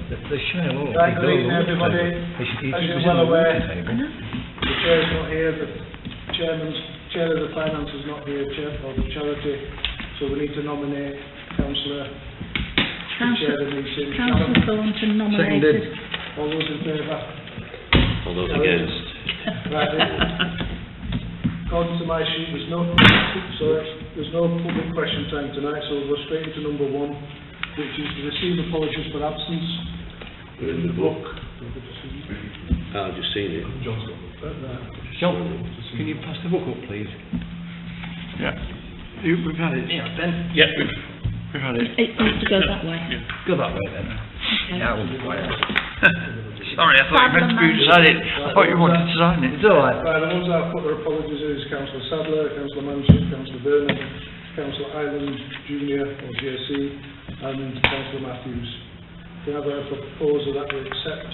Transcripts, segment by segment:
The share will. Right, good evening everybody. As you're well aware, the chair's not here, the chair of the finance is not here, chair of the charity, so we need to nominate Councillor to chair the meeting. Councillor Thornton nominated. All those in favour? All those against? Right, according to my sheet, there's no public question time tonight, so we'll go straight into number one, which is to receive apologies for absence. In the book. I've just seen it. John, can you pass the book up, please? Yeah. We've had it. Yeah, Ben. Yeah, we've had it. It needs to go that way. Yeah. Go that way then. Okay. Yeah, we'll be quiet. Sorry, I thought you meant to be decided. I thought you wanted to sign it. It's all right. Right, the ones I've put their apologies is Councillor Sadler, Councillor Manship, Councillor Burnham, Councillor Island Junior or JC, and Councillor Matthews. Can I have a proposal that we accept?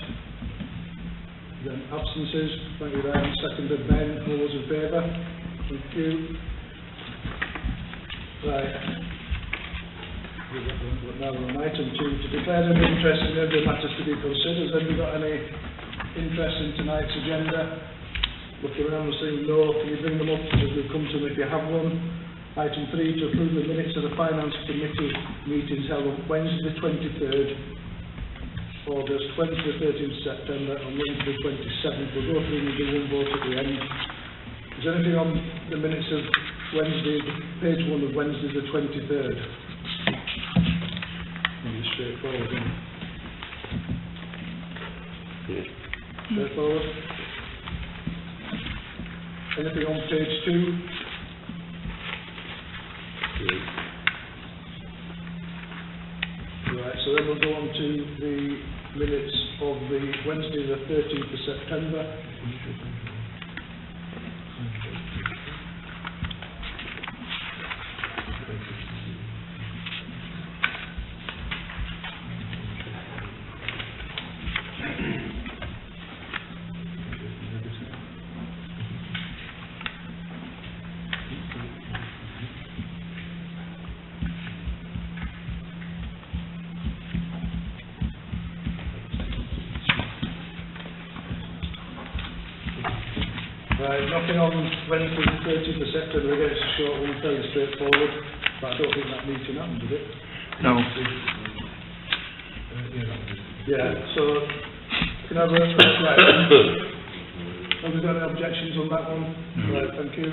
Then absences, thank you then. Seconded Ben, all those in favour? Thank you. Right. Now we're on item 2, to declare any interest in every matters to be considered. Has anybody got any interest in tonight's agenda? Look around and saying no, can you bring them up as we come to them if you have one? Item 3, to approve the minutes of the Finance Committee meetings held on Wednesday the 23rd August, Wednesday the 13th September and Wednesday the 27th. We'll go through and do one vote at the end. Is there anything on the minutes of Wednesday, page 1 of Wednesday the 23rd? Maybe straightforward, isn't it? Yeah. Straightforward. Anything on page 2? Yeah. Right, so then we'll go on to the minutes of the Wednesday the 13th of September. Right, nothing on Wednesday the 13th of September. Again, it's a short one, fairly straightforward, but I don't think that meeting happened, did it? No. Yeah, so can I have a right? Have we got any objections on that one? No. Right, thank you.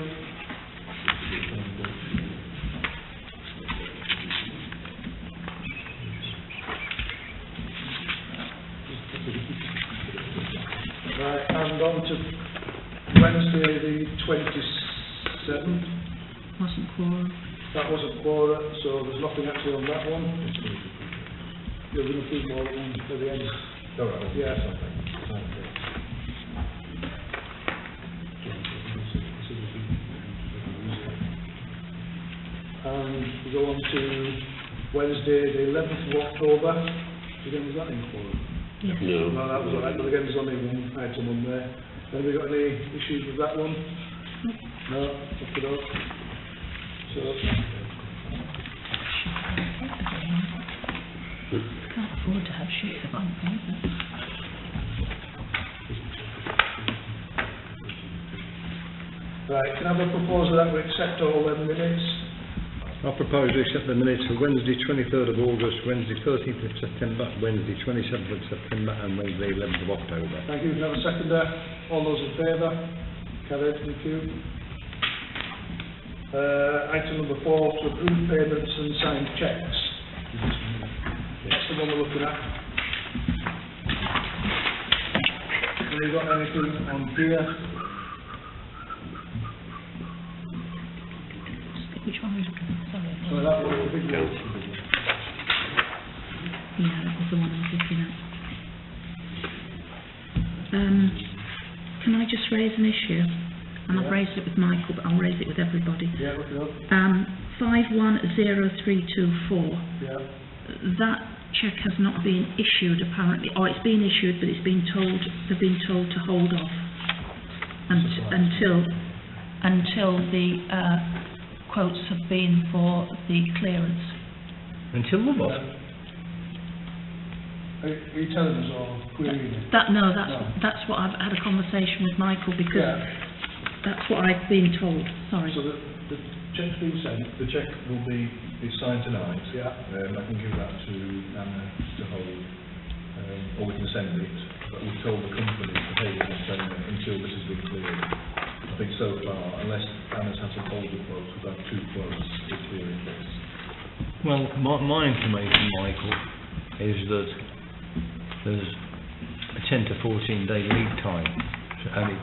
Right, and on to Wednesday the 27th. Wasn't quorum. That wasn't quorum, so there's nothing actually on that one. You're going to do more at the end. All right. Yeah. And we go on to Wednesday the 11th of October. Again, was that in quorum? Yes. No. No, that was alright, but again, there's only one item on there. Have we got any issues with that one? No, look it up. So, Can't afford to have shit of on paper. right, can I have a proposal that we accept all them minutes? I propose to accept the minutes for Wednesday 23rd of August, Wednesday 13th of September, Wednesday 27th of September and Wednesday 11th of October. Thank you. Can I have a seconder? All those in favour? Carried, thank you. Item number 4, to approve payments and sign cheques. That's the one we're looking at. Have you got anything on here? Which one was it? Sorry. So that was the big one. Yeah, that was the one I was looking at. Can I just raise an issue? And I've raised it with Michael, but I'll raise it with everybody. Yeah, look it up. 510324. Yeah. That cheque has not been issued apparently, or it's been issued, but it's been told, they've been told to hold off until the quotes have been for the clearance. Until the what? Are you telling us or querying it? No, No. that's what I've had a conversation with Michael, because Yeah, that's what I've been told, sorry. so the cheque's been sent, The cheque will be signed tonight. yeah, I can give that to Anna to hold, or we can send it. But we've told the company to hold it until this has been cleared. I think so far, unless Anna's had some older quotes, we've had 2 quotes for clearing this. Well, my information, Michael, is that there's a 10 to 14 day lead time, and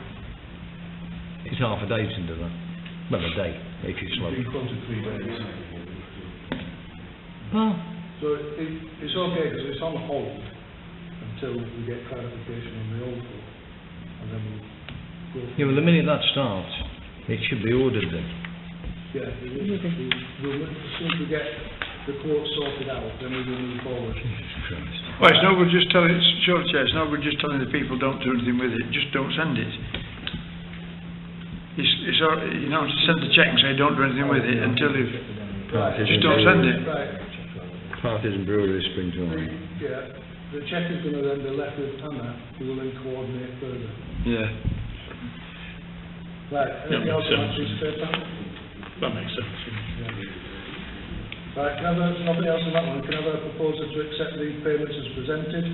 it's half a day to do that. Well, a day, if you're slow. We've been quoted 3 days. Well, so it's okay because it's on hold until we get clarification on the old quote, and then we'll go. yeah, well, the minute that starts, it should be ordered then. Yeah, we'll, as soon as we get the quote sorted out, then we will move forward. Jesus Christ. Well, it's no good just telling, it's no good just telling the people don't do anything with it, just don't send it. It's all, you know, send the cheque and say don't do anything with it until you've, just don't send it. Right, Parties and breweries, spring to mind. yeah, the cheque is going to then be left with Anna, who will then coordinate further. Yeah. Right, anything else on that piece of paper? That makes sense. Right, can I have nothing else on that one? Can I have a proposal to accept the payments as presented?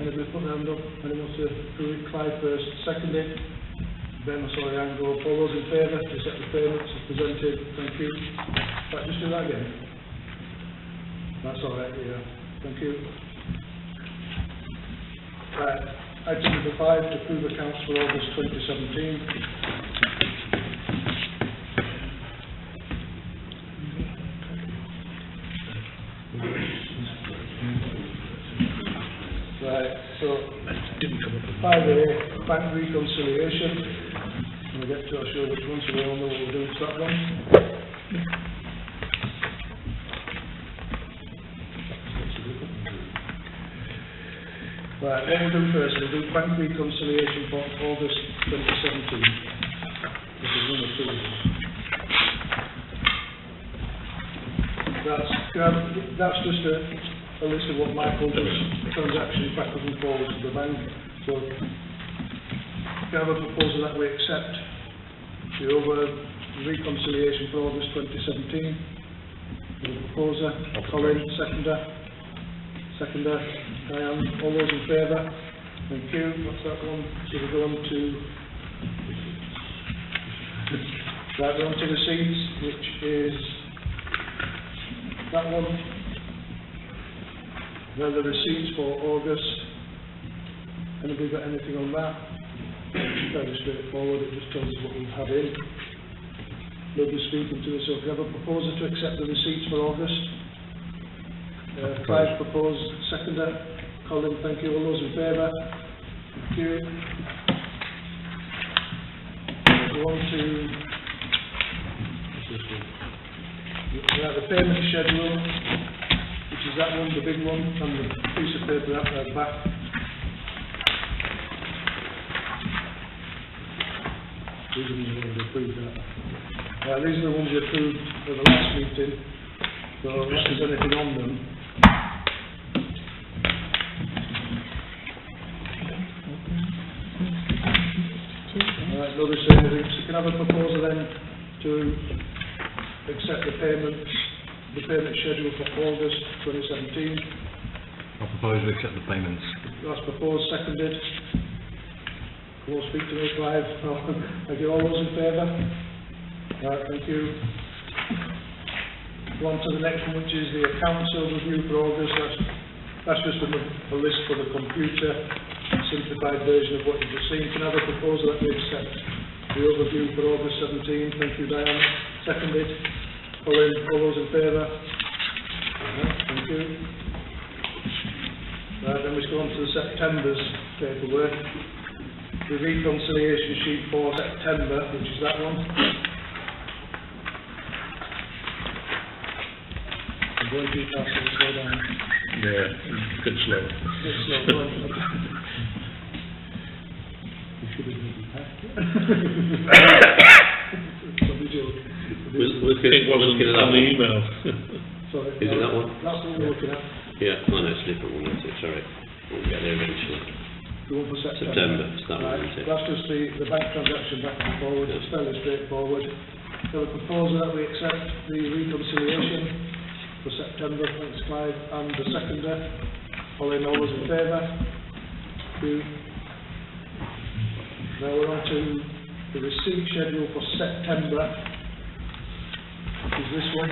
Anybody put their hand up? Anyone wants to approve it? Clive first, seconded. Ben, I saw your hand go up. All those in favour to accept the payments as presented? Thank you. Right, just do that again. That's all right, yeah. Thank you. Right, item number 5, to approve accounts for August 2017. Right, so 5A, bank reconciliation. When we get to, I'll show which one, so we all know what we're doing to that one. Right, what we'll do first, we'll do bank reconciliation for August 2017. This is number 2. That's just a list of what Michael does, transactions backwards and forwards to the bank. So, can I have a proposal that we accept the reconciliation for August 2017? The proposer, Colin, seconder, Diane, all those in favour? Thank you, what's that one? So we go on to, right, we're on to receipts, which is that one. Now the receipts for August. Anybody got anything on that? Very straightforward, it just tells us what we've had in. Nobody's speaking to us, so can I have a proposal to accept the receipts for August? Clive proposed, seconder. Colin, thank you. All those in favour? Thank you. Go on to the payment schedule, which is that one, the big one, and the piece of paper at the back. These are the ones we approved that. These are the ones we approved at the last meeting, so unless there's anything on them. Nobody's saying anything, so can I have a proposal then to accept the payment schedule for August 2017? I propose we accept the payments. That's proposed, seconded. Come on, speak to me, Clive. Thank you. All those in favour? Right, thank you. Go on to the next one, which is the accounts overview for August. That's just a list for the computer, simplified version of what you've just seen. Can I have a proposal that we accept the overview for August 17? Thank you, Diane. Seconded. Colin, all those in favour? Thank you. Right, then we go on to the September's paperwork. The reconciliation sheet for September, which is that one. I'm going to pass it slow down. Yeah, good slow. Bit slow, go on. We should have been Probably joke. We're looking at that one. email. Sorry. Is it that one? That's the one we're looking at. Yeah, oh no, it's a different one, isn't it? Sorry. We'll get there eventually. The one for September. September, it's that one, Right, isn't it? that's just the bank transaction back and forward, it's fairly straightforward. So we propose that we accept the reconciliation for September, thanks Clive, and the seconder. All those in favour? Now we're on to the receipt schedule for September, which is this one.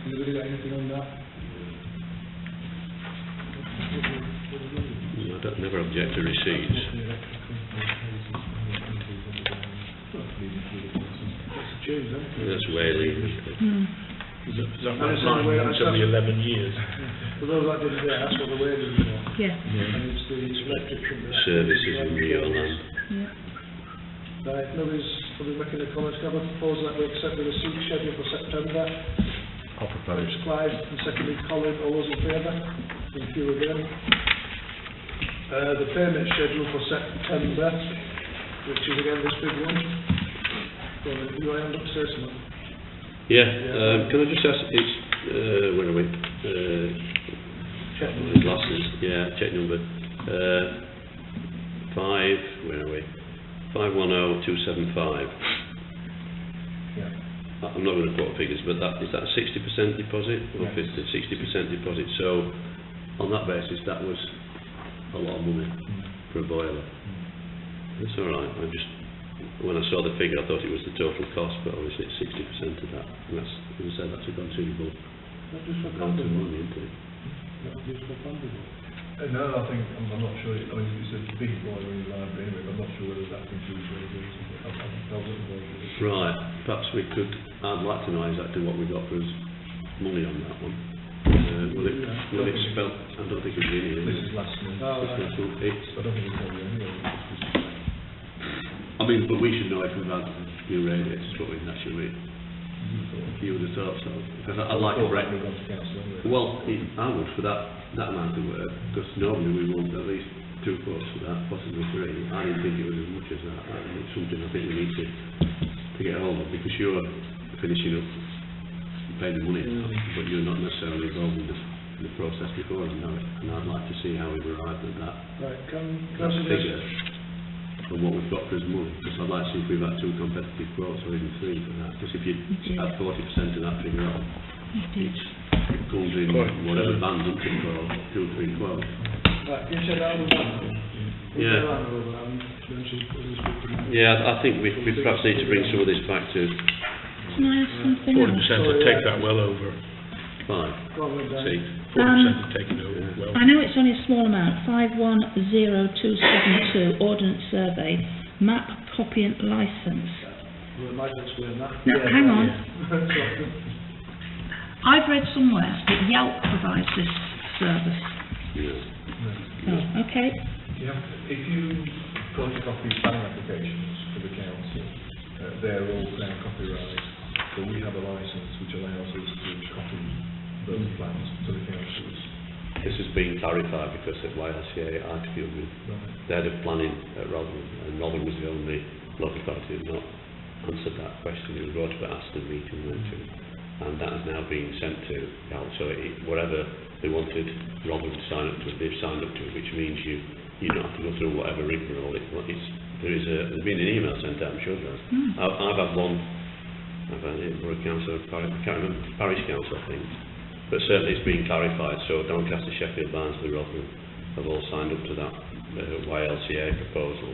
Anybody got anything on that? No, I don't, never object to receipts. That's a change, isn't it? That's Whaley. Is that And it's right? on the way- Until the 11 years. For those that didn't get, that's what the wage is for. Yeah, And it's the electric company. Services in your land. yeah. Right, nobody's making a comment. Can I propose that we accept the receipt schedule for September? I'll propose. First Clive and secondly Colin, all those in favour? Thank you again. The payment schedule for September, which is again this big one. So, you want to say something? Yeah, can I just ask, it's, where are we? Check. The glasses, yeah, check number. where are we? 510275. Yeah. I'm not going to quote figures, but is that a 60% deposit or Yes. 60% deposit? So, on that basis, that was a lot of money for a boiler. That's all right. When I saw the figure, I thought it was the total cost, but obviously it's 60% of that. And that's, as I said, that's a considerable Not just for amount of Condible. money, isn't it? Not just for Condible. No, I think, I'm not sure, I mean, it's a big boiler in the library anyway, but I'm not sure whether that includes radiators. I'll look at those. Right. Perhaps we could. I'd like to know exactly what we got for money on that one. Will it spell? I don't think it's in here. This is last month. Oh, right. It's, I don't think it's on there anyway. I mean, but we should know if we've had new radiators put in, that should we? You would have thought so. Because I'd like a break. We've gone to council anyway. Well, I would for that amount of work, because normally we want at least 2 quotes for that, possibly 3. I didn't think it was as much as that. It's something I think we need to get hold of, because you're finishing up paying the money, but you're not necessarily involved in the process before you know it. And I'd like to see how we've arrived at that Right, can I suggest? figure and what we've got for his money, because I'd like to see if we've had 2 competitive quotes or even 3 for that. Because if you add 40% of that figure on, it comes in whatever band up to 2 or 3 quotes. Right, can you check that over that? Yeah. Yeah, I think we perhaps need to bring some of this back to Can I ask something 40% else? would take that well over. 5, Go on, then, Dan. 6. 40% would take it over well. I know it's only a small amount, 510272, Ordnance Survey, map copy and licence. We might explain that. Now, hang on. Sorry. I've read somewhere that Yelp provides this service. Yeah. Oh, okay. If you photocopy planning applications for the council, they're all now copyrighted. So we have a licence which allows us to copy those plans to the councils. This has been clarified because at YLCA I articled with the head of planning at Rotherham, and Rotherham was the only local authority who had not answered that question. It was brought up at Aston meeting, and that has now been sent to Yelp. So whatever they wanted Rotherham to sign up to, they've signed up to it, which means you don't have to go through whatever rigmarole there's been an email sent out, I'm sure there has. I've had one, I've had it, Borough Council, I can't remember, Parish Council I think, but certainly it's been clarified. So Doncaster, Sheffield, Barnsley, Rotherham have all signed up to that YLCA proposal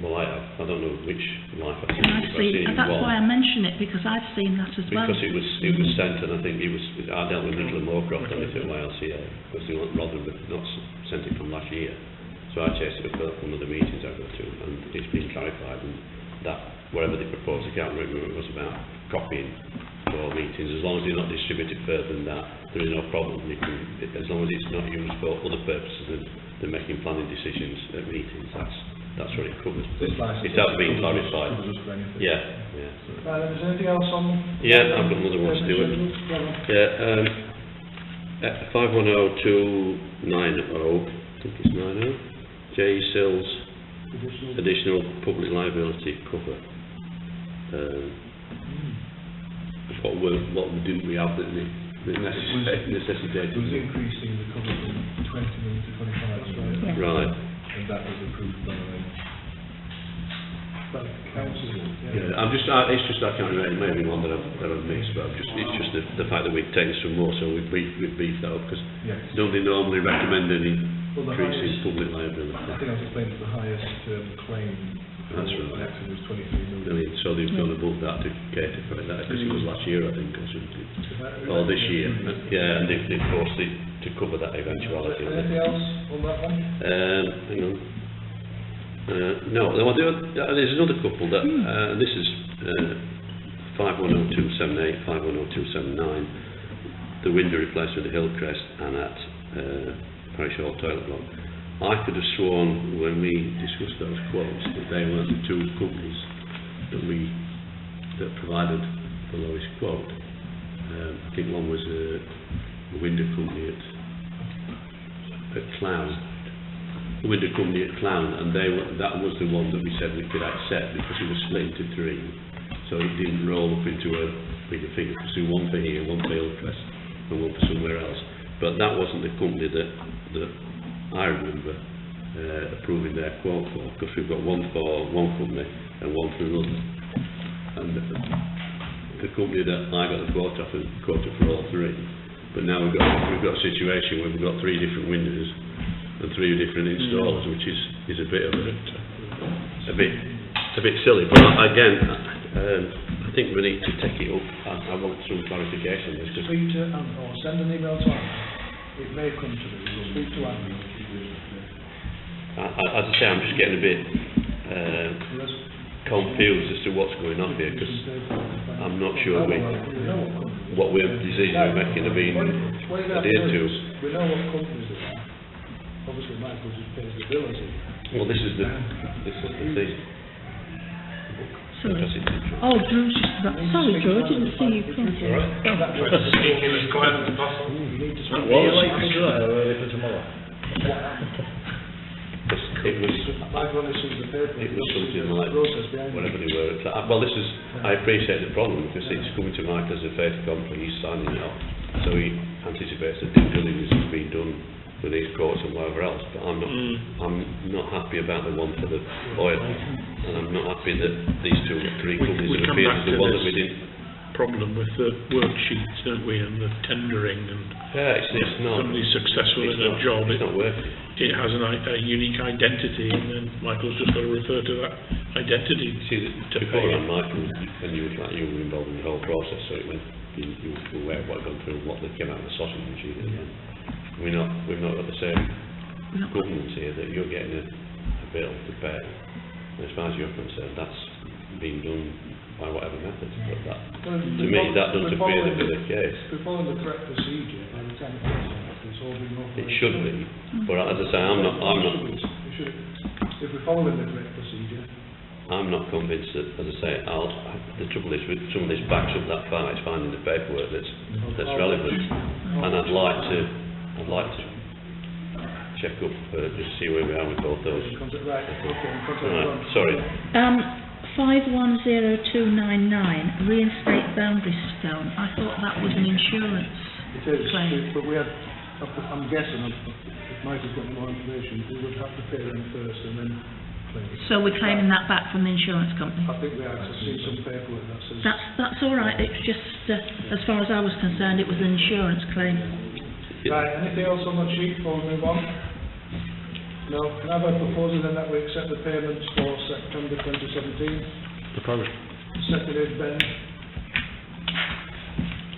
well I have, I don't know which life I've seen, That's why I mention it, because I've seen that as well. because it was sent, and I think I dealt with Nicola Moorcroft on it at YLCA, because they want Rotherham had not sent it from last year. So I chased it up from other meetings I go to, and it's been clarified, and that whatever they proposed, I can't remember it was about copying for meetings, as long as they're not distributed further than that, there is no problem. As long as it's not used for other purposes than making planning decisions at meetings, that's what it covers. This licence It has been covers clarified. us for anything. Yeah. Right, is there anything else on? Yeah, I've got another one, Stuart. Yeah, 510290, I think it's 90. J Sills additional public liability cover. What didn't we have that necessitated? It was increasing the cover from 20 million to 25 million. Yeah. Right. And that was approved by council. Yeah, it's just I can't remember, maybe one that I've missed, but it's just the fact that we've taken some more, so we've beefed that up, because Yes. don't they normally recommend any Well, the increase in highest, public liability? I think I was explaining the highest claim That's for right. an accident was 23 million. So they've gone above that to cater for that, because it was last year, I think, or something. Or this year, yeah, and they've forced it to cover that eventuality. Anything else on that one? Hang on. No, there's another couple that, this is 510278, 510279, the window replacement at Hillcrest and at Parish Hall toilet block. I could have sworn when we discussed those quotes that they weren't the two companies that provided the lowest quote. I think one was a window company at Clown. The window company at Clown, and that was the one that we said we could accept because it was split into three, so it didn't roll up into a bigger figure. So one for here, one for Hillcrest, and one for somewhere else. But that wasn't the company that I remember approving their quote for, because we've got one for one company and one for another. And the company that I got the quote off and quoted for all three. But now we've got a situation where we've got three different windows and three different installers, which is a bit silly. But again, I think we need to take it up. I want some clarification on this. Speak to Anne, or send an email to Anne. It may come to me, we'll speak to Anne. As I say, I'm just getting a bit confused as to what's going on here, because I'm not sure what decisions we're making are being adhered to. We know what companies they are. Obviously, Michael just pays the bill, is he? Well, this is the thing. Sorry. Because it's interesting. Oh, Drew's just about, sorry Drew, I didn't see you come. You need to speak to Early for tomorrow. It was Michael only sees the paper. It was something like Process behind it. whatever they were. Well, I appreciate the problem, because it's coming to Mike as a fait accompli. He's signing it off, so he anticipates that due diligence is being done with these quotes and whatever else. But I'm not happy about the one for the oil, and I'm not happy that these three companies we have come appeared back as the to one this that we didn't. problem with the worksheets, don't we, and the tendering, and Yeah, it's not. somebody's successful It's in a not, job, it's not working. it has a unique identity, and then Michael's just got to refer to that identity. See, to before pay. on Michael, and you were involved in the whole process, so it went, you were aware of what had gone through, what that came out of the sausage machine at the end. We've not got the same governance here, that you're getting a bill to pay. And as far as you're concerned, that's being done by whatever method. But that, to me, that doesn't appear to be the case. We're following the correct procedure by the time it's all been It should be, but as I say, I'm not. If we're following the correct procedure, I'm not convinced that, as I say, the trouble is with some of this backs up that far, it's finding the paperwork that's relevant, and I'd like to check up just see where we are with both those. right, okay, Right, sorry. 510299, reinstate boundary stone. I thought that was an insurance It is, claim. but we had, I'm guessing, if Michael's got more information, we would have to pay them first and then claim it. So we're claiming that back from the insurance company. I think we had to see some paperwork that says. That's all right. It's just, as far as I was concerned, it was an insurance claim. Right, anything else on that sheet before we move on? No, can I have a proposal then that we accept the payments for September 2017? Proposed. Seconded, Ben.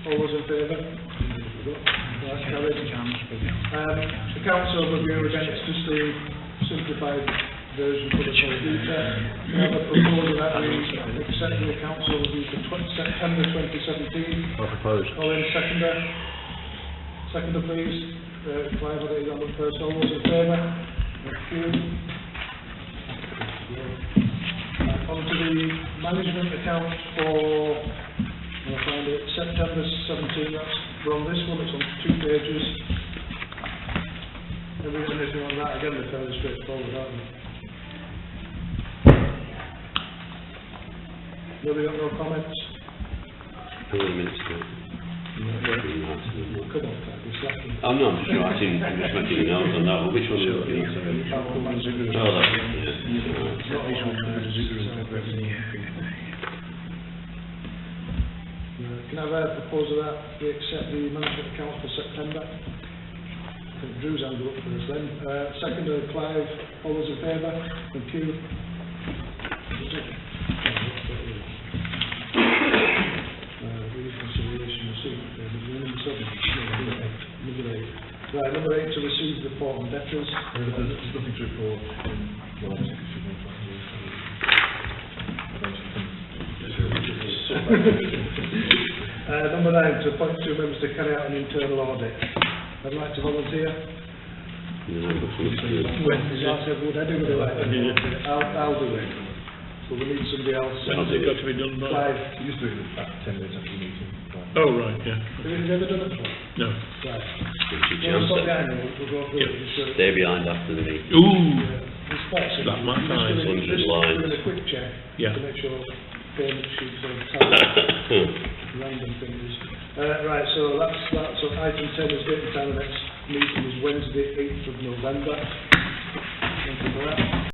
All those in favour? Right, carried. The council overview, again, it's just the simplified version for the computer. Can I have a proposal that we accept the council overview for September 2017? I propose. Colin, seconder. Seconder, please. Clive, I think you're on the first. All those in favour? Thank you. On to the management account for, I'll find it, September 17. We're on this one, it's on 2 pages. Have we got anything on that? Again, they're fairly straightforward, aren't they? Nobody got no comments? Who are the minutes to? Come on, Pat, you're slacking. Oh no, I'm just writing, I'm just making a note on that one. Which one are you looking at? Oh, that's it, Can I have a proposal that we accept the management accounts for September? I think Drew's hand up for us then. Second, Clive, all those in favour? Thank you. Reconciliation receipt, number 7. Number 8. Right, number 8 to receive report on debtors. There's nothing to report in, well, obviously, because you've not got Number 9, to appoint 2 members to carry out an internal audit. I'd like to volunteer. Yeah, Is that everyone? Anybody like to volunteer? I'll do it. But we need somebody else. When's it got to be done by? Clive, You used to do it about 10 minutes after the meeting. Oh, right, yeah. have you ever done it before? No. Right. Richard Well, stop Jansen. behind me, we'll go through Yep. it. Just, Stay behind after the meeting. Ooh, it's quite simple. That might Just time, doing- 100 just lines. doing a quick check Yeah. to make sure payment sheets are tight, random things. Right, so that's that. So item 10 is date and time. The next meeting is Wednesday, 8th of November. Thank you for that.